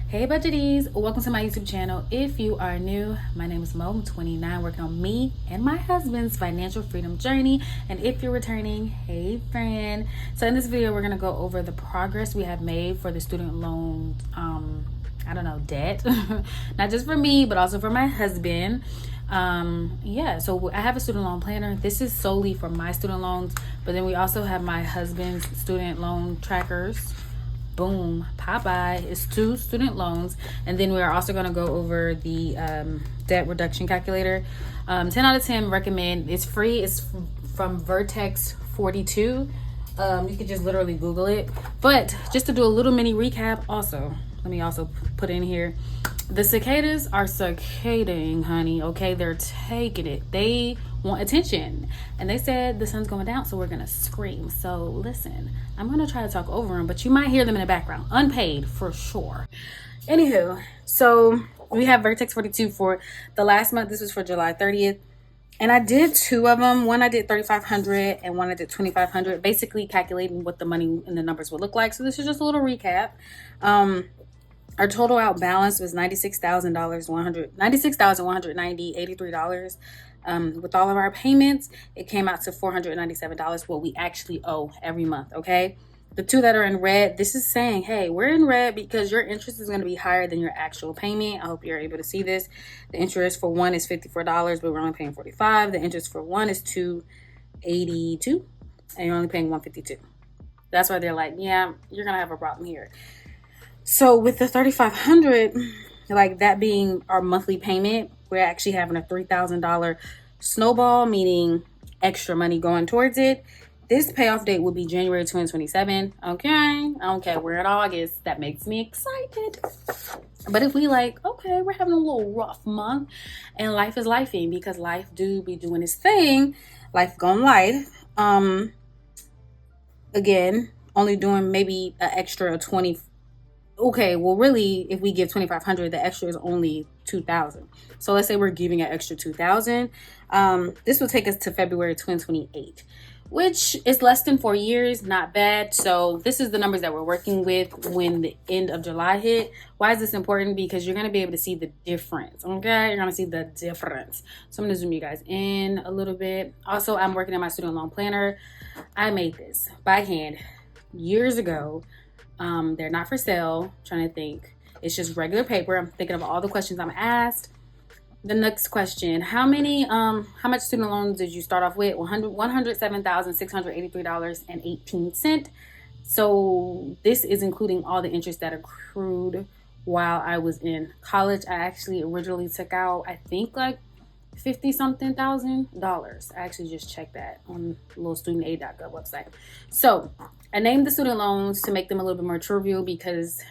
Hey budgeties, welcome to my YouTube channel. If you are new, my name is Mo. I'm 29, working on me and my husband's financial freedom journey. And if you're returning, hey friend. So in this video, we're gonna go over the progress we have made for the student loan, debt. Not just for me, but also for my husband. So I have a student loan planner. This is solely for my student loans, but then we also have my husband's student loan trackers. Boom, Popeye is 2 student loans. And then we are also going to go over the debt reduction calculator. 10 out of 10 recommend. It's free. It's from Vertex 42. You can just literally Google it. But just to do a little mini recap also, let me also put in here, the cicadas are cicadaing, honey. Okay, they're taking it. They want attention, and they said the sun's going down, so we're gonna scream. So listen, I'm gonna try to talk over them, but you might hear them in the background, unpaid for sure. Anywho, so we have Vertex 42 for the last month. This was for July 30th, and I did 2 of them. One I did 3,500 and one I did 2,500, basically calculating what the money and the numbers would look like. So this is just a little recap. Our total out balance was $96,183. With all of our payments, it came out to $497, what we actually owe every month. Okay, the 2 that are in red, this is saying, hey, we're in red because your interest is going to be higher than your actual payment. I hope you're able to see this. The interest for one is $54, but we're only paying $45. The interest for one is $282, and you're only paying $152. That's why they're like, yeah, you're gonna have a problem here. So with the 3,500, like that being our monthly payment, we're actually having a $3,000 snowball, meaning extra money going towards it. This payoff date will be January 2027. Okay, we're in August. That makes me excited. But if we okay, we're having a little rough month, and life is lifing because life do be doing its thing. Life gone life. Again, only doing maybe an extra 20. Okay, well, really, if we give 2,500, the extra is only 2,000. So let's say we're giving an extra 2,000. This will take us to February 2028, which is less than 4 years. Not bad. So this is the numbers that we're working with when the end of July hit. Why is this important? Because you're going to be able to see the difference. Okay, you're going to see the difference. So I'm going to zoom you guys in a little bit. Also, I'm working on my student loan planner. I made this by hand years ago. They're not for sale. I'm trying to think. It's just regular paper. I'm thinking of all the questions I'm asked. The next question: how much student loans did you start off with? $107,683.18. So this is including all the interest that accrued while I was in college. I actually originally took out, I think, like $50-something thousand. I actually just checked that on littlestudentaid.gov website. So I named the student loans to make them a little bit more trivial because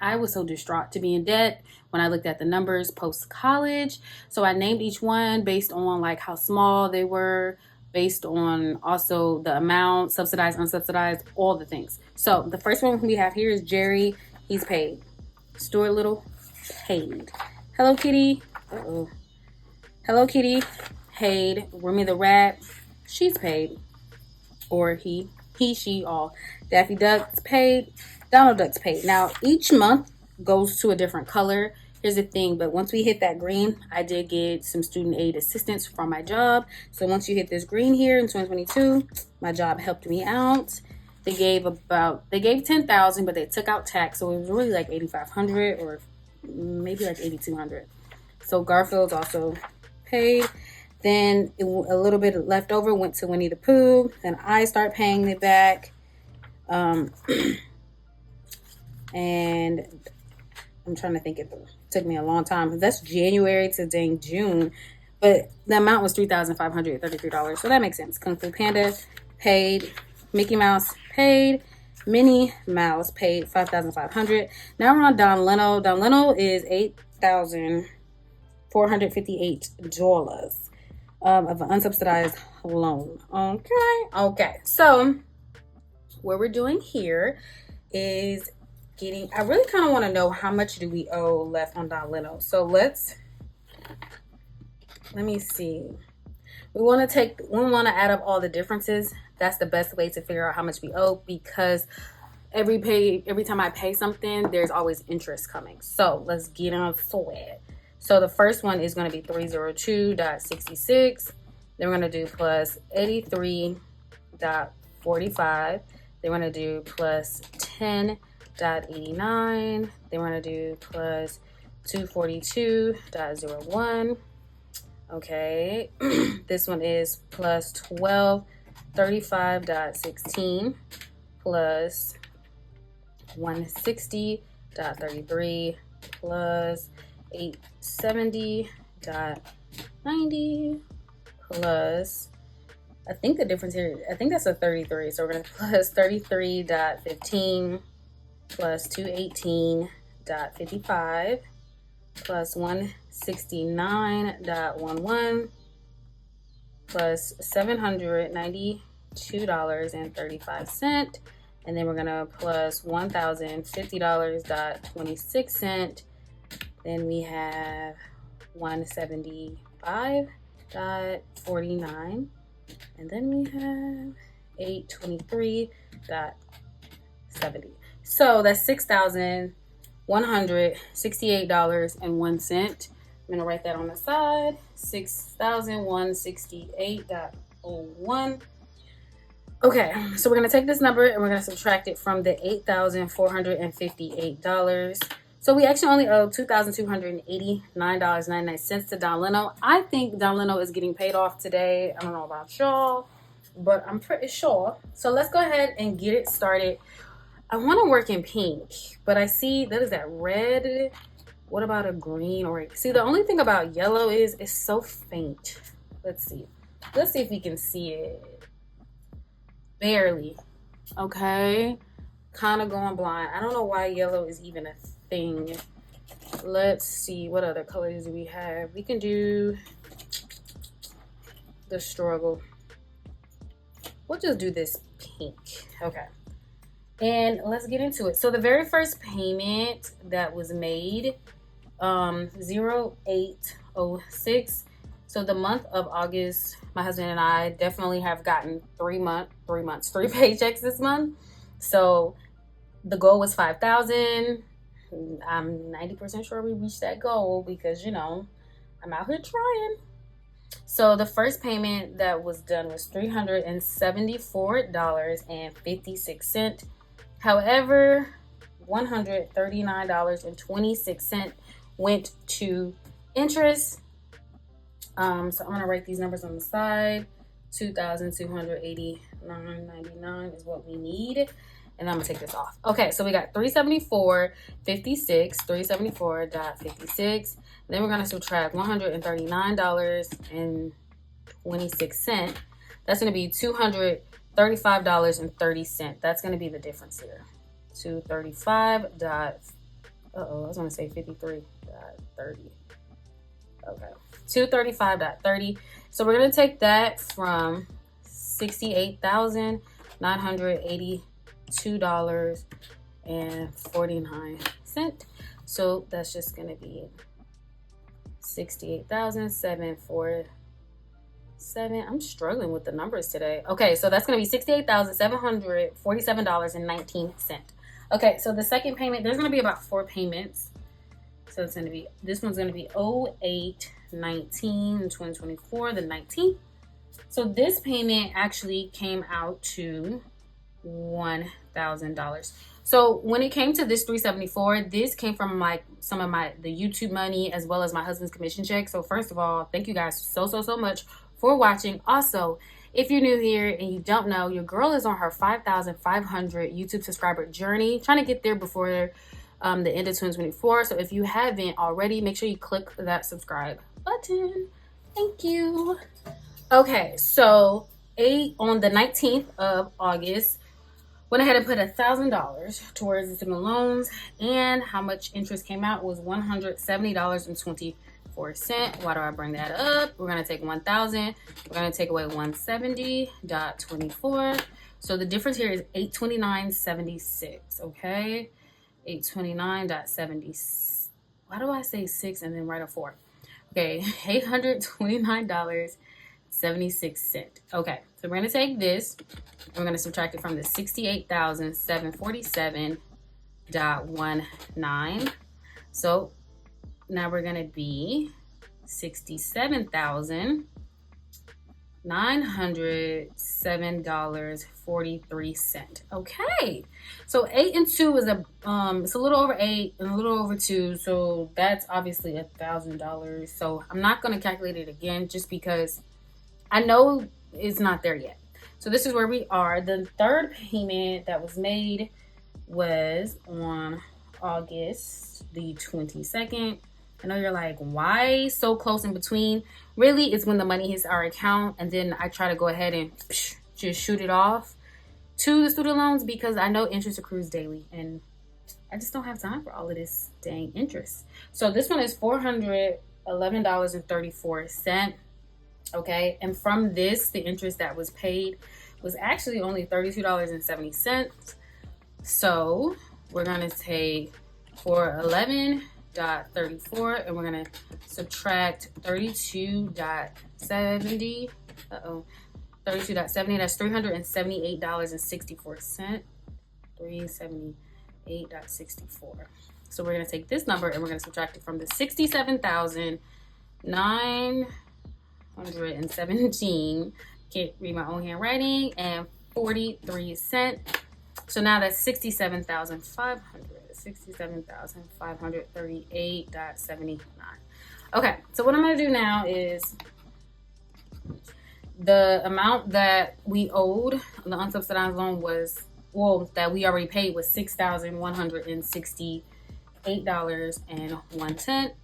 I was so distraught to be in debt when I looked at the numbers post-college. So I named each one based on like how small they were, based on also the amount, subsidized, unsubsidized, all the things. So the first one we have here is Jerry. He's paid. Stuart Little, paid. Hello Kitty. Hello Kitty, paid. Remy the Rat, she's paid. Or he, she, all. Daffy Duck's paid. Donald Duck's paid. Now, each month goes to a different color. Here's the thing, but once we hit that green, I did get some student aid assistance from my job. So once you hit this green here in 2022, my job helped me out. They gave $10,000, but they took out tax. So it was really like $8,500 or maybe like $8,200. So Garfield's also paid. Then a little bit left over went to Winnie the Pooh. Then I start paying it back. And I'm trying to think, it took me a long time. That's January to dang June. But the amount was $3,533. So that makes sense. Kung Fu Panda paid. Mickey Mouse paid. Minnie Mouse paid $5,500. Now we're on Don Leno. Don Leno is $8,458 of an unsubsidized loan. Okay. So what we're doing here is I really kind of want to know how much do we owe left on Don Leno. So let me see. We want to add up all the differences. That's the best way to figure out how much we owe, because every time I pay something, there's always interest coming. So let's get on to it. So the first one is going to be 302.66. Then we're going to do plus 83.45. Then we're going to do plus 10.89. Then we're going to do plus 242.01. Okay. This one is plus 1235.16 plus 160.33 plus 870.90 plus, I think the difference here, I think that's a 33. So we're going to plus 33.15 plus 218.55 plus 169.11 plus $792.35. And then we're going to plus $1,050.26. Then we have 175.49. And then we have 823.70. So that's $6,168.01. I'm going to write that on the side. $6,168.01. Okay, so we're going to take this number and we're going to subtract it from the $8,458. So we actually only owe $2,289.99 to Don Leno. I think Don Leno is getting paid off today. I don't know about y'all, but I'm pretty sure. So let's go ahead and get it started. I want to work in pink, but I see that is that red. What about a green or see, the only thing about yellow is it's so faint. Let's see if we can see it. Barely. Okay, kind of going blind. I don't know why yellow is even a thing. Let's see, what other colors do we have? We can do the struggle. We'll just do this pink. Okay, and let's get into it. So the very first payment that was made, 0806. So the month of August, my husband and I definitely have gotten three paychecks this month. So the goal was 5,000. I'm 90% sure we reached that goal because, you know, I'm out here trying. So the first payment that was done was $374.56. However, $139.26 went to interest. So I'm gonna write these numbers on the side. $2,289.99 is what we need, and I'm gonna take this off. Okay, so we got 374.56, 374.56. Then we're gonna subtract $139.26. That's gonna be $235.30. That's gonna be the difference here. 235. I was gonna say 53.30. Okay. 235.30. So we're going to take that from $68,982.49. So that's just going to be $68,747. I'm struggling with the numbers today. Okay, so that's going to be $68,747.19. Okay, so the second payment, there's going to be about 4 payments. So it's going to be, this one's going to be 0819 in 2024, the 19th. So this payment actually came out to $1,000. So when it came to this 374, this came from some of the YouTube money as well as my husband's commission check. So first of all, thank you guys so much for watching. Also, if you're new here and you don't know, your girl is on her 5,500 YouTube subscriber journey, trying to get there before the end of 2024. So if you haven't already, make sure you click that subscribe button. Thank you. Okay, so on the 19th of August, went ahead and put $1,000 towards the student loans, and how much interest came out was $170.24. Why do I bring that up? We're gonna take 1,000. We're gonna take away 170.24. So the difference here is 829.76. Okay. 829.70. Why do I say 6 and then write a 4? Okay, $829.76. Okay, So we're going to take this, and we're going to subtract it from the 68,747.19. So now we're going to be $67,907.43. Okay, so 8 and 2 is it's a little over 8 and a little over 2, so that's obviously $1,000. So I'm not going to calculate it again just because I know it's not there yet. So this is where we are. The third payment that was made was on August the 22nd. I know you're like, why so close in between? Really, it's when the money hits our account, and then I try to go ahead and just shoot it off to the student loans because I know interest accrues daily, and I just don't have time for all of this dang interest. So this one is $411.34. Okay, and from this, the interest that was paid was actually only $32.70. So we're gonna take $411.34 and we're gonna subtract 32.70. That's $378.64. 378.64. So we're gonna take this number and we're gonna subtract it from the 67,917. Can't read my own handwriting, and 43 cents. So now that's 67,538.79. Okay, so what I'm gonna do now is the amount that we owed on the unsubsidized loan was, well, that we already paid was $6,168.01.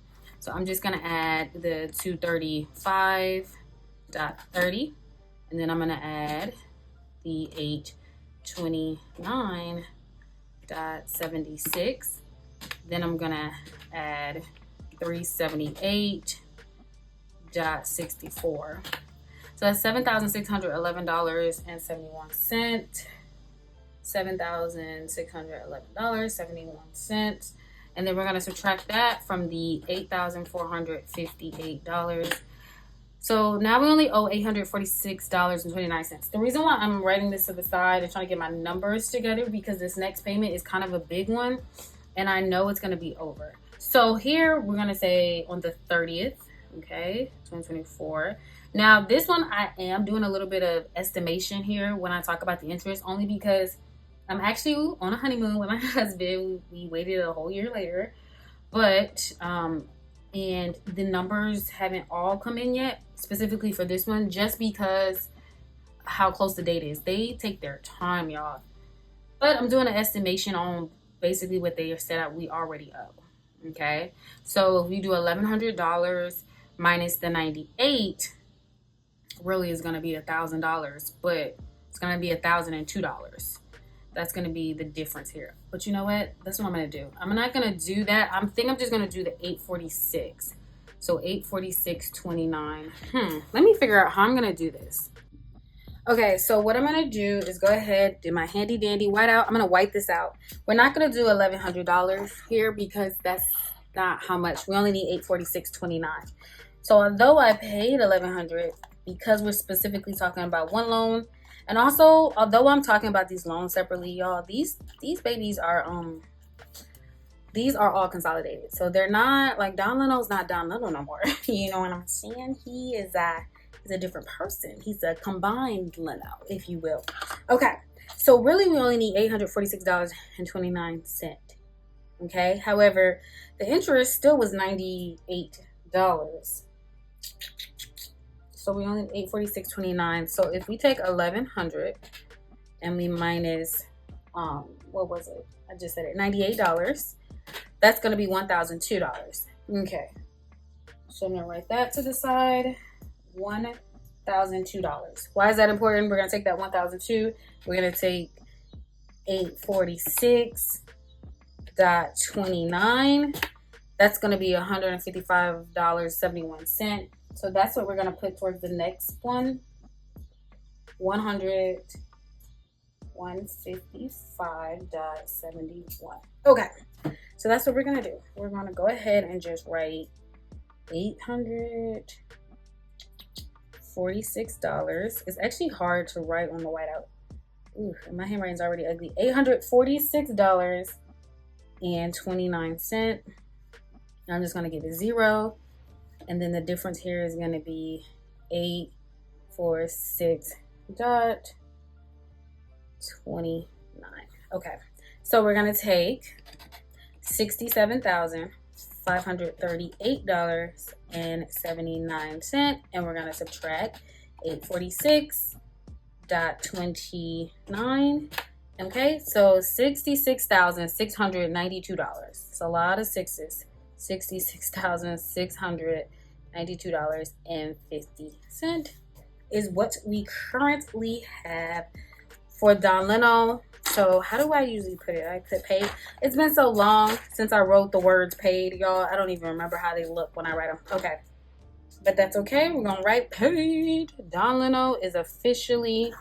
So I'm just gonna add the 235.30, and then I'm gonna add the 829.76. Then I'm gonna add 378.64. So that's $7,611.71. $7,611.71. And then we're going to subtract that from the $8,458. So now we only owe $846.29. The reason why I'm writing this to the side and trying to get my numbers together because this next payment is kind of a big one, and I know it's going to be over. So here we're going to say on the 30th, okay, 2024. Now this one I am doing a little bit of estimation here when I talk about the interest, only because I'm actually on a honeymoon with my husband. We waited a whole year later, but and the numbers haven't all come in yet, specifically for this one, just because how close the date is. They take their time, y'all. But I'm doing an estimation on basically what they said we already owe. Okay, so if we do $1,100 minus the 98, really is going to be $1,000, but it's going to be $1,002. That's going to be the difference here. But you know what? That's what I'm going to do. I'm not going to do that. I'm just going to do the 846. So 846.29. Let me figure out how I'm going to do this. Okay, so what I'm going to do is go ahead, do my handy dandy whiteout. I'm going to white this out. We're not going to do $1,100 here because that's not how much. We only need 846.29. So although I paid $1,100, because we're specifically talking about one loan, and also, although I'm talking about these loans separately, y'all, these babies are these are all consolidated. So they're not like Don Leno's not Don Leno no more. You know what I'm saying? He is a different person. He's a combined Leno, if you will. Okay, so really we only need $846.29. Okay, however, the interest still was $98. So we only need $846.29. So if we take $1,100 and we minus what was it? I just said it, $98. That's gonna be $1,002. Okay. So I'm gonna write that to the side. $1,002. Why is that important? We're gonna take that $1,002. We're gonna take 846.29. That's gonna be $155.71. So that's what we're going to put towards the next one. $155.71. Okay. So that's what we're going to do. We're going to go ahead and just write $846. It's actually hard to write on the whiteout. Ooh, my handwriting's already ugly. $846.29. I'm just gonna give it 0. And then the difference here is gonna be 846.29. Okay, so we're gonna take $67,538.79, and we're gonna subtract 846.29. Okay, so $66,692. It's a lot of sixes. $66,692.50 is what we currently have for Don Leno. So how do I usually put it? I put paid. It's been so long since I wrote the words paid, y'all. I don't even remember how they look when I write them. Okay, but that's okay. We're gonna write paid. Don Leno is officially,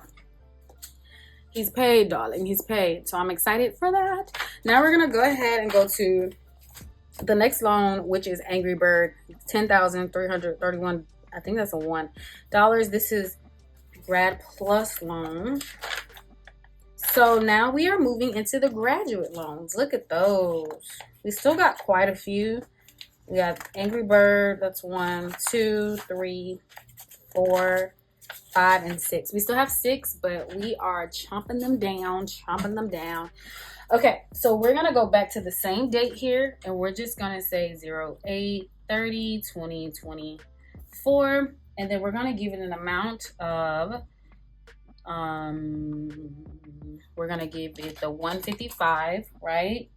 he's paid, darling. He's paid. So I'm excited for that. Now we're gonna go ahead and go to the next loan, which is Angry Bird, $10,331. I think that's a $1. This is Grad Plus loan. So now we are moving into the graduate loans. Look at those. We still got quite a few. We got Angry Bird. That's 1, 2, 3, 4, 5, and 6. We still have 6, but we are chomping them down, Okay, so we're going to go back to the same date here, and we're just going to say 08/30/2024, and then we're going to give it an amount of, we're going to give it the 155, right?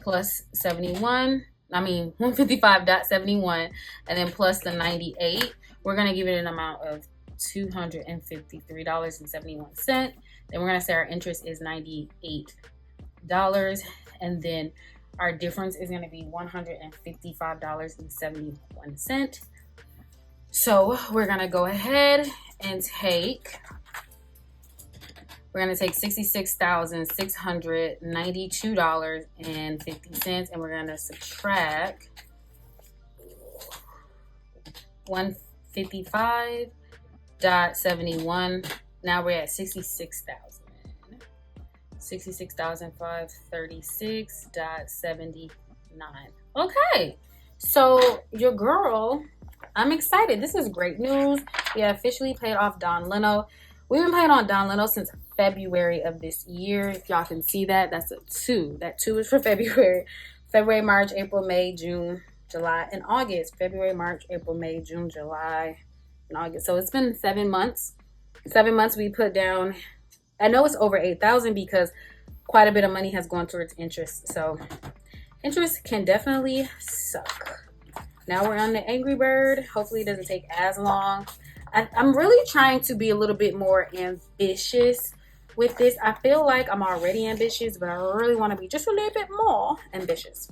Plus 155.71, and then plus the 98. We're going to give it an amount of $253.71. Then we're going to say our interest is $98. And then our difference is going to be $155.71. So we're going to go ahead and take $66,692.50, and we're going to subtract 155.71. Now we're at 66,536.79. Okay, so your girl, I'm excited. This is great news. We officially paid off Don Leno. We've been paying on Don Leno since February of this year. If y'all can see that, that's a 2. That 2 is for February. February, March, April, May, June, July, and August. February, March, April, May, June, July, and August. So it's been 7 months. 7 months we put down. I know it's over $8,000 because quite a bit of money has gone towards interest. So interest can definitely suck. Now we're on the Angry Bird. Hopefully it doesn't take as long. I'm really trying to be a little bit more ambitious with this. I feel like I'm already ambitious, but I really want to be just a little bit more ambitious.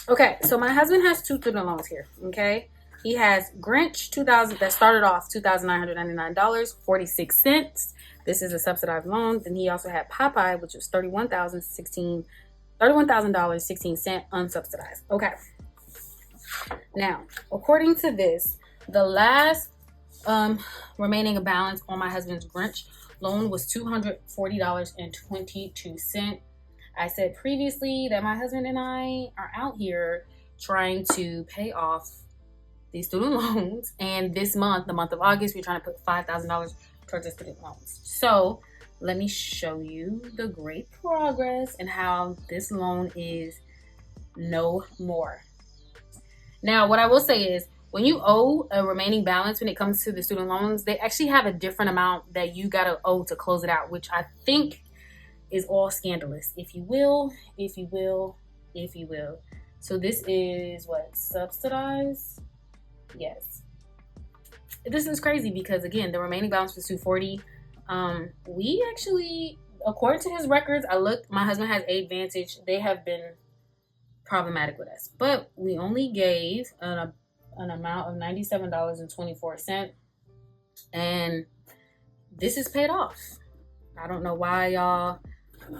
Okay, so my husband has 2 student loans here, okay? He has Grinch 2000 that started off $2,999.46. This is a subsidized loan. Then he also had Popeye, which was $31,016 $31,000.16 unsubsidized. Okay. Now, according to this, the last remaining balance on my husband's Grinch loan was $240.22. I said previously that my husband and I are out here trying to pay off these student loans, and this month, the month of August, we're trying to put $5,000 towards the student loans. So let me show you the great progress and how this loan is no more. Now, what I will say is, when you owe a remaining balance when it comes to the student loans, they actually have a different amount that you gotta owe to close it out, which I think is all scandalous, if you will. So this is what, subsidized? Yes. This is crazy because, again, the remaining balance was $240. We actually, according to his records, I looked, my husband has Advantage. They have been problematic with us, but we only gave an amount of $97.24, and this is paid off. I don't know why, y'all.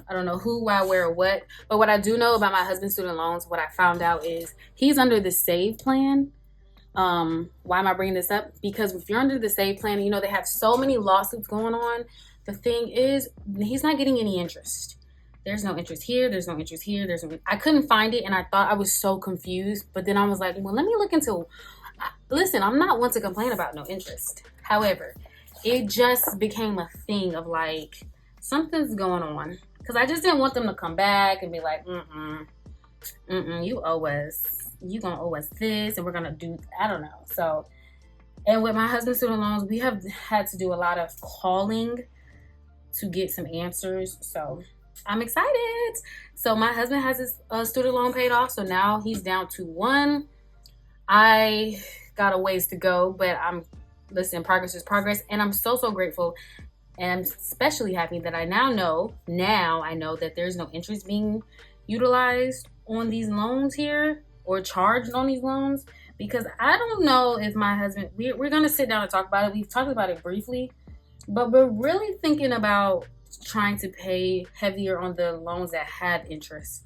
I don't know who, why, where, or what, but what I do know about my husband's student loans, what I found out is he's under the SAVE plan, Why am I bringing this up? Because if you're under the save plan, you know, they have so many lawsuits going on. The thing is, he's not getting any interest. There's no interest here. There's no interest here. I couldn't find it, and I thought I was so confused. But then I was like, well, let me look into. Listen, I'm not one to complain about no interest. However, it just became a thing of like something's going on, because I just didn't want them to come back and be like, you owe us. You gonna owe us this, and we're gonna do. I don't know. So, and with my husband's student loans, we have had to do a lot of calling to get some answers. So I'm excited. So my husband has his student loan paid off. So now he's down to one. I got a ways to go, but progress is progress. And I'm so grateful. And I'm especially happy that I now know that there's no interest being utilized on these loans here or charged on these loans, because I don't know if my husband, we're going to sit down and talk about it. We've talked about it briefly, but we're really thinking about trying to pay heavier on the loans that had interest,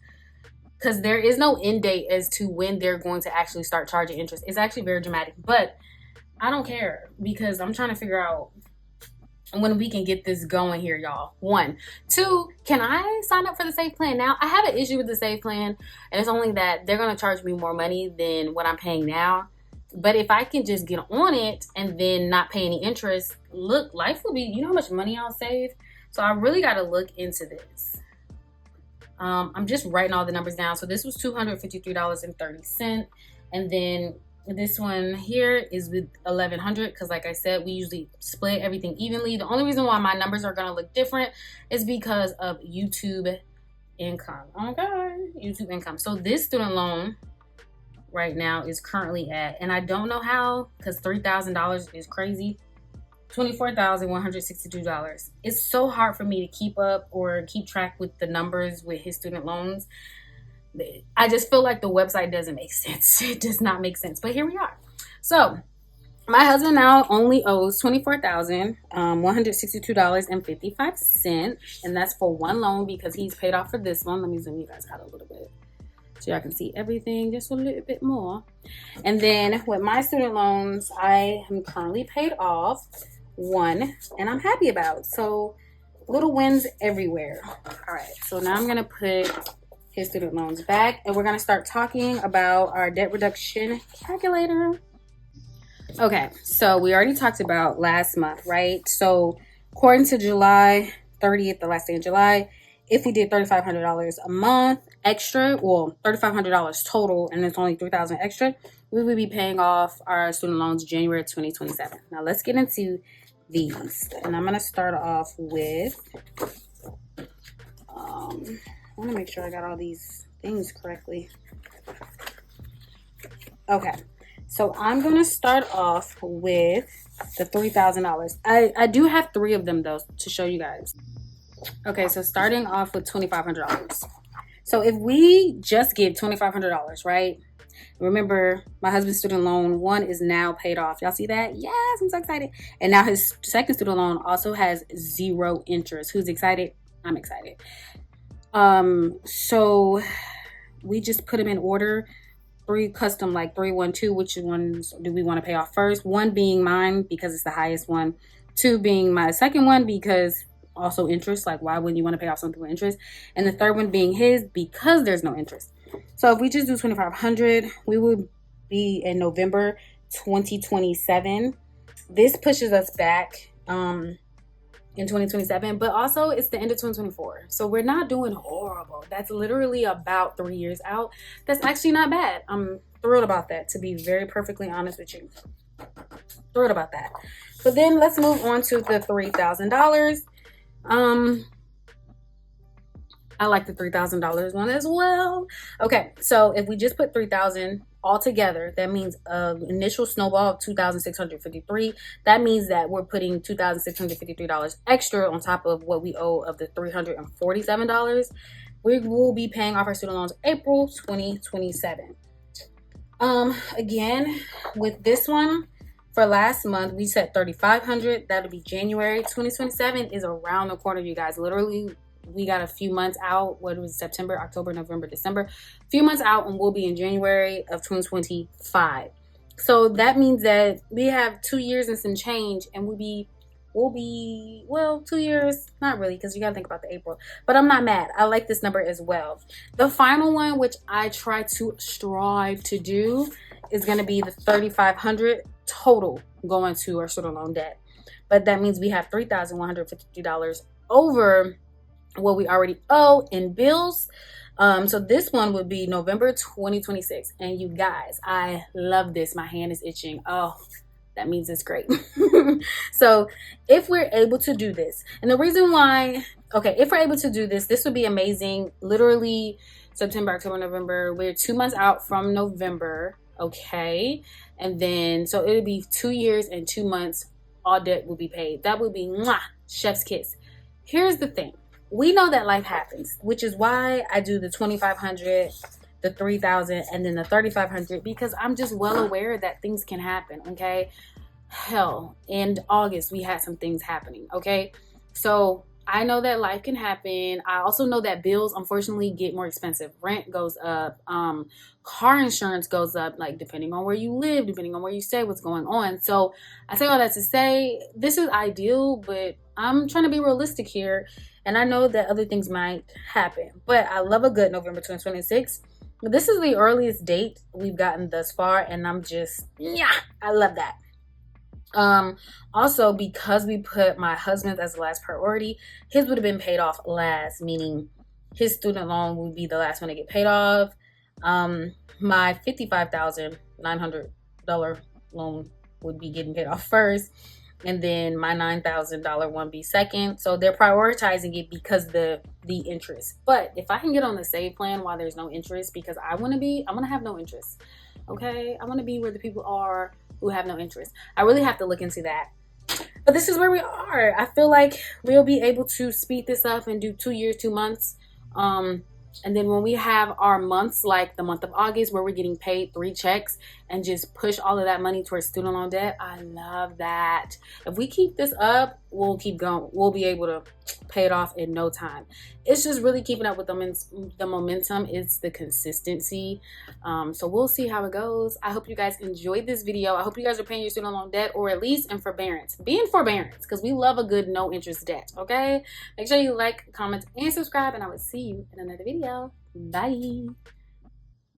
because there is no end date as to when they're going to actually start charging interest. It's actually very dramatic, but I don't care, because I'm trying to figure out when we can get this going here, y'all. 1, 2, can I sign up for the safe plan now? I have an issue with the safe plan, and it's only that they're going to charge me more money than what I'm paying now. But if I can just get on it and then not pay any interest, look, life will be, you know how much money I'll save? So I really got to look into this. I'm just writing all the numbers down. So this was $253.30. And then this one here is with $1,100, because like I said, we usually split everything evenly. The only reason why my numbers are going to look different is because of YouTube income. Okay, YouTube income. So this student loan right now is currently at, and I don't know how, because $3,000 is crazy, $24,162. It's so hard for me to keep up or keep track with the numbers with his student loans. I just feel like the website doesn't make sense. It does not make sense. But here we are. So my husband now only owes $24,162.55. And that's for one loan, because he's paid off for this one. Let me zoom you guys out a little bit so y'all can see everything just a little bit more. And then with my student loans, I am currently paid off one, and I'm happy about. So little wins everywhere. All right. So now I'm going to put his student loans back, and we're going to start talking about our debt reduction calculator. Okay, so we already talked about last month, right? So according to July 30th, the last day of July, if we did $3,500 a month extra, well, $3,500 total, and it's only $3,000 extra, we would be paying off our student loans January 2027. Now let's get into these, and I'm going to start off with I want to make sure I got all these things correctly. Okay, so I'm going to start off with the $3,000. I do have 3 of them, though, to show you guys. Okay, so starting off with $2,500. So if we just give $2,500, right? Remember, my husband's student loan 1 is now paid off. Y'all see that? Yes, I'm so excited. And now his second student loan also has 0 interest. Who's excited? I'm excited. So we just put them in order, 3 custom, like 3, 1, 2. Which ones do we want to pay off first? 1 being mine because it's the highest one. 2 being my second one because also interest. Like, why wouldn't you want to pay off something with interest? And the third one being his because there's no interest. So if we just do $2,500, we would be in November 2027. This pushes us back in 2027, but also it's the end of 2024. So we're not doing horrible. That's literally about 3 years out. That's actually not bad. I'm thrilled about that, to be very perfectly honest with you. Thrilled about that. But then let's move on to the $3,000. I like the $3,000 one as well. Okay, so if we just put $3,000 all together, that means initial snowball of $2,653. That means that we're putting $2,653 extra on top of what we owe of the $347. We will be paying off our student loans April 2027. Again, with this one, for last month, we said $3,500. That'll be January 2027 is around the corner, you guys. Literally, we got a few months out. What was September, October, November, December? A few months out, and we'll be in January of 2025. So that means that we have 2 years and some change, and well, 2 years, not really, because you got to think about the April. But I'm not mad. I like this number as well. The final one, which I try to strive to do, is going to be the 3,500 total going to our student loan debt. But that means we have $3,150 over what we already owe in bills. So this one would be November 2026. And you guys, I love this. My hand is itching. Oh, that means it's great. So if we're able to do this, and the reason why, okay, if we're able to do this, this would be amazing. Literally September, October, November. We're 2 months out from November. Okay. And then, so it would be 2 years and 2 months. All debt will be paid. That would be mwah, chef's kiss. Here's the thing. We know that life happens, which is why I do the 2,500, the 3,000, and then the 3,500, because I'm just well aware that things can happen. Okay. Hell, in August, we had some things happening. Okay. So I know that life can happen. I also know that bills, unfortunately, get more expensive. Rent goes up. Car insurance goes up, like depending on where you live, depending on where you stay, what's going on. So I say all that to say this is ideal, but I'm trying to be realistic here. And I know that other things might happen. But I love a good November 2026. This is the earliest date we've gotten thus far. And I'm just, yeah, I love that. Also, because we put my husband as the last priority, his would have been paid off last, meaning his student loan would be the last one to get paid off. My $55,900 loan would be getting paid off first, and then my $9,000 one be second. So they're prioritizing it because the interest. But if I can get on the save plan while there's no interest, because I want to have no interest. Okay, I want to be where the people are who have no interest. I really have to look into that. But this is where we are. I feel like we'll be able to speed this up and do 2 years, 2 months. And then when we have our months, like the month of August, where we're getting paid 3 checks and just push all of that money towards student loan debt, I love that. If we keep this up, we'll keep going. We'll be able to pay it off in no time. It's just really keeping up with the momentum. It's the consistency. So we'll see how it goes. I hope you guys enjoyed this video. I hope you guys are paying your student loan debt, or at least in forbearance. Be in forbearance, because we love a good no interest debt. Okay, make sure you like, comment, and subscribe, and I will see you in another video. Bye.